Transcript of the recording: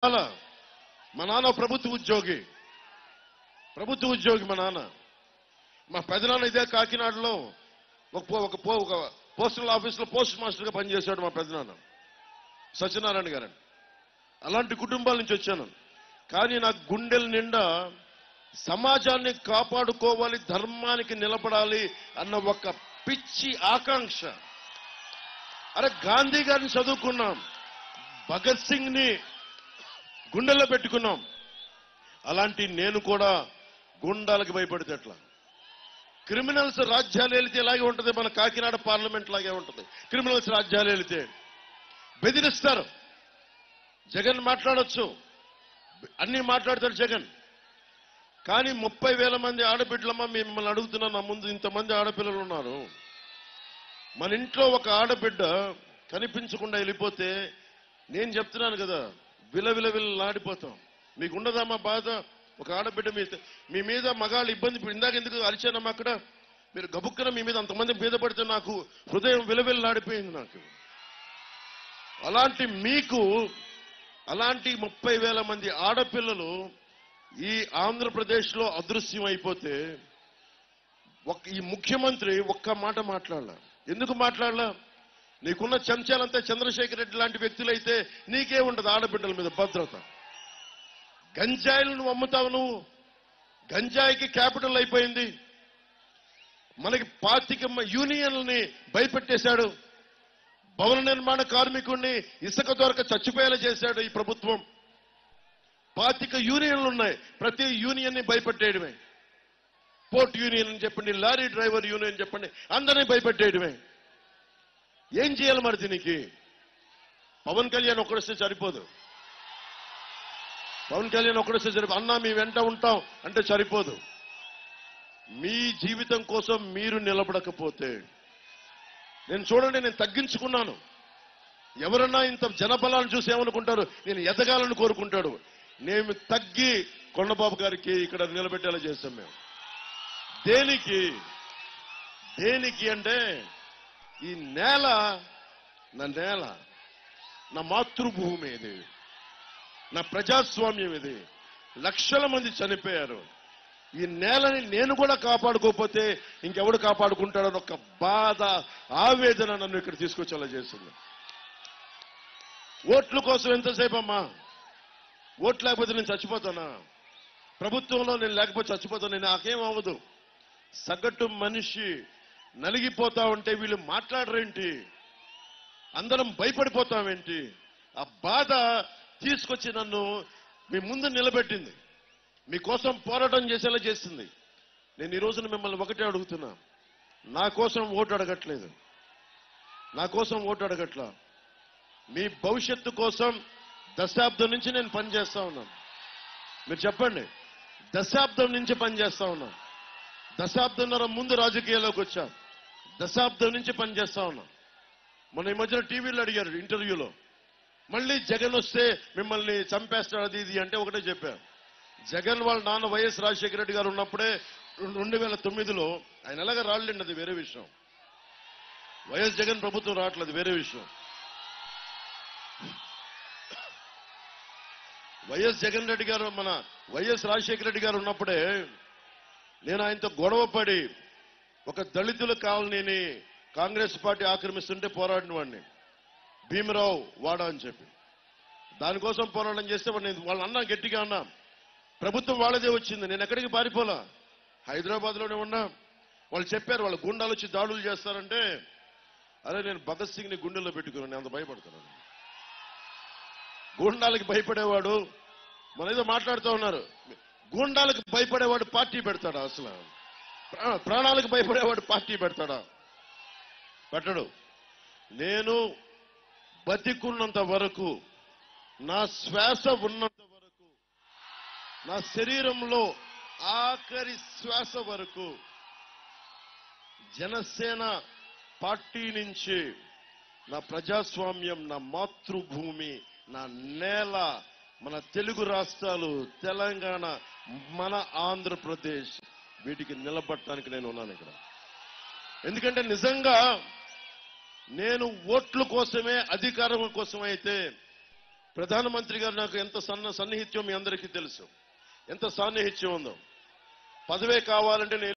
మా నాన్న ప్రభుత్వ ఉద్యోగి మా నాన్న. మా పెదనాన్న ఇదే కాకినాడలో ఒక పోస్టల్ ఆఫీసులో పోస్ట్ మాస్టర్గా పనిచేశాడు మా పెదనాన్న సత్యనారాయణ గారు. అలాంటి కుటుంబాల నుంచి వచ్చాను. కానీ నా గుండెల నిండా సమాజాన్ని కాపాడుకోవాలి, ధర్మానికి నిలబడాలి అన్న ఒక పిచ్చి ఆకాంక్ష. అరే గాంధీ గారిని చదువుకున్నాం, భగత్ సింగ్ ని గుండెల్లో పెట్టుకున్నాం. అలాంటి నేను కూడా గుండాలకు భయపడితే ఎట్లా? క్రిమినల్స్ రాజ్యాలు వెళితే ఇలాగే ఉంటుంది, మన కాకినాడ పార్లమెంట్ లాగే ఉంటుంది. క్రిమినల్స్ రాజ్యాలు వెళితే బెదిరిస్తారు. జగన్ మాట్లాడొచ్చు, అన్ని మాట్లాడతారు జగన్. కానీ 30,000 మంది ఆడబిడ్డలమ్మ మిమ్మల్ని అడుగుతున్నా, నా ముందు ఇంతమంది ఆడపిల్లలు ఉన్నారు. మన ఇంట్లో ఒక ఆడబిడ్డ కనిపించకుండా వెళ్ళిపోతే నేను చెప్తున్నాను కదా, విలవిలవిల్లాడిపోతాం. మీకు ఉండదమ్మా బాధ? ఒక ఆడబిడ్డ మీ మీద మగాళ్ళు ఇబ్బంది, ఇందాక ఎందుకు అరిచానమ్మా అక్కడ, మీరు గబుక్కన మీ మీద అంతమంది మీద పడితే నాకు హృదయం విలవిల్లాడిపోయింది నాకు. అలాంటి మీకు అలాంటి 30,000 మంది ఆడపిల్లలు ఈ ఆంధ్రప్రదేశ్లో అదృశ్యం అయిపోతే ఈ ముఖ్యమంత్రి ఒక్క మాట మాట్లాడాల. ఎందుకు మాట్లాడాల? నీకున్న చెంచాలంతా చంద్రశేఖర్ రెడ్డి లాంటి వ్యక్తులైతే నీకే ఉండదు ఆడబిడ్డల మీద భద్రత. గంజాయిలు నువ్వు అమ్ముతావు, నువ్వు గంజాయికి క్యాపిటల్ అయిపోయింది. మనకి 25 యూనియన్లని భయపెట్టేశాడు. భవన నిర్మాణ కార్మికుడిని ఇసుక దొరక చచ్చిపోయేలా చేశాడు ఈ ప్రభుత్వం. 25 యూనియన్లు ఉన్నాయి, ప్రతి యూనియన్ ని భయపెట్టేయడమే. పోర్ట్ యూనియన్ అని చెప్పండి, లారీ డ్రైవర్ యూనియన్ చెప్పండి, అందరినీ భయపెట్టేయడమే. ఏం చేయాలి మరి దీనికి? పవన్ కళ్యాణ్ ఒక్కడొస్తే సరిపోదు. పవన్ కళ్యాణ్ ఒక్కడొస్తే సరిపోదు. అన్నా మీ వెంట ఉంటాం అంటే సరిపోదు. మీ జీవితం కోసం మీరు నిలబడకపోతే, నేను చూడండి, నేను తగ్గించుకున్నాను. ఎవరన్నా ఇంత జనబలాన్ని చూసి ఏమనుకుంటారు? నేను ఎదగాలని కోరుకుంటాడు. నేను తగ్గి కొండబాబు గారికి ఇక్కడ నిలబెట్టేలా చేస్తాం మేము. దేనికి అంటే ఈ నేల నా మాతృభూమి, ఇది నా ప్రజాస్వామ్యం, ఇది లక్షల మంది చనిపోయారు. ఈ నేలని నేను కూడా కాపాడుకోకపోతే ఇంకెవడు కాపాడుకుంటాడని ఒక బాధ, ఆవేదన నన్ను ఇక్కడ తీసుకొచ్చేలా చేస్తుంది. ఓట్ల కోసం ఎంతసేపు అమ్మా? ఓట్లు లేకపోతే నేను చచ్చిపోతానా? ప్రభుత్వంలో నేను లేకపోతే చచ్చిపోతాను. నేను నాకేం అవ్వదు. సగటు మనిషి నలిగిపోతా ఉంటే వీళ్ళు మాట్లాడరేంటి? అందరం భయపడిపోతామేంటి? ఆ బాధ తీసుకొచ్చి నన్ను మీ ముందు నిలబెట్టింది, మీకోసం పోరాటం చేసేలా చేస్తుంది. నేను ఈ రోజున మిమ్మల్ని ఒకటే అడుగుతున్నా, నా కోసం ఓటు అడగట్లేదు, మీ భవిష్యత్తు కోసం దశాబ్దం నుంచి నేను పనిచేస్తా ఉన్నాను. మీరు చెప్పండి, దశాబ్దం నుంచి పనిచేస్తా ఉన్నాను. దశాబ్దంన్నర ముందు రాజకీయాల్లోకి వచ్చా, దశాబ్దం నుంచి పనిచేస్తా ఉన్నా. మొన్న ఈ మధ్యన టీవీలో అడిగారు ఇంటర్వ్యూలో, మళ్ళీ జగన్ వస్తే మిమ్మల్ని చంపేస్తాడు అది ఇది అంటే ఒకటే చెప్పారు. జగన్ వాళ్ళ నాన్న వైఎస్ రాజశేఖర రెడ్డి గారు ఉన్నప్పుడే 2009లో ఆయన ఎలాగ రాళ్ళండి, అది వేరే విషయం. వైఎస్ జగన్ ప్రభుత్వం రావట్లేదు, వేరే విషయం. వైఎస్ జగన్ రెడ్డి గారు, మన వైఎస్ రాజశేఖర రెడ్డి గారు ఉన్నప్పుడే నేను ఆయనతో గొడవ పడి ఒక దళితుల కాలనీని కాంగ్రెస్ పార్టీ ఆక్రమిస్తుంటే పోరాడిన వాడిని, భీమరావు వాడా అని చెప్పి. దానికోసం పోరాటం చేస్తే వాళ్ళు అన్నా, గట్టిగా అన్నా, ప్రభుత్వం వాళ్ళదే వచ్చింది, నేను ఎక్కడికి పారిపోలా, హైదరాబాద్లోనే ఉన్నా. వాళ్ళు చెప్పారు వాళ్ళ గుండాలు వచ్చి దాడులు చేస్తారంటే, అరే నేను భగత్ సింగ్ ని గుండెల్లో పెట్టుకున్నాను, నేను అంత భయపడుతున్నాను. గూండాలకు భయపడేవాడు, మన ఏదో మాట్లాడుతూ ఉన్నారు, గూండాలకు భయపడేవాడు పార్టీ పెడతాడా? అసలు ప్రాణాలకు భయపడేవాడు పార్టీ పెడతాడా? పెట్టడు. నేను బతికున్నంత వరకు, నా శ్వాస ఉన్నంత వరకు, నా శరీరంలో ఆఖరి శ్వాస వరకు జనసేన పార్టీ నుంచి నా ప్రజాస్వామ్యం, నా మాతృభూమి, నా నేల, మన తెలుగు రాష్ట్రాలు, తెలంగాణ, మన ఆంధ్రప్రదేశ్, వీటికి నిలబడటానికి నేను ఉన్నాను ఇక్కడ. ఎందుకంటే నిజంగా నేను ఓట్ల కోసమే, అధికారం కోసమైతే ప్రధానమంత్రి గారు నాకు ఎంత సన్నిహిత్యం మీ అందరికీ తెలుసు, ఎంత సాన్నిహిత్యం ఉందో. పదవే కావాలంటే నేను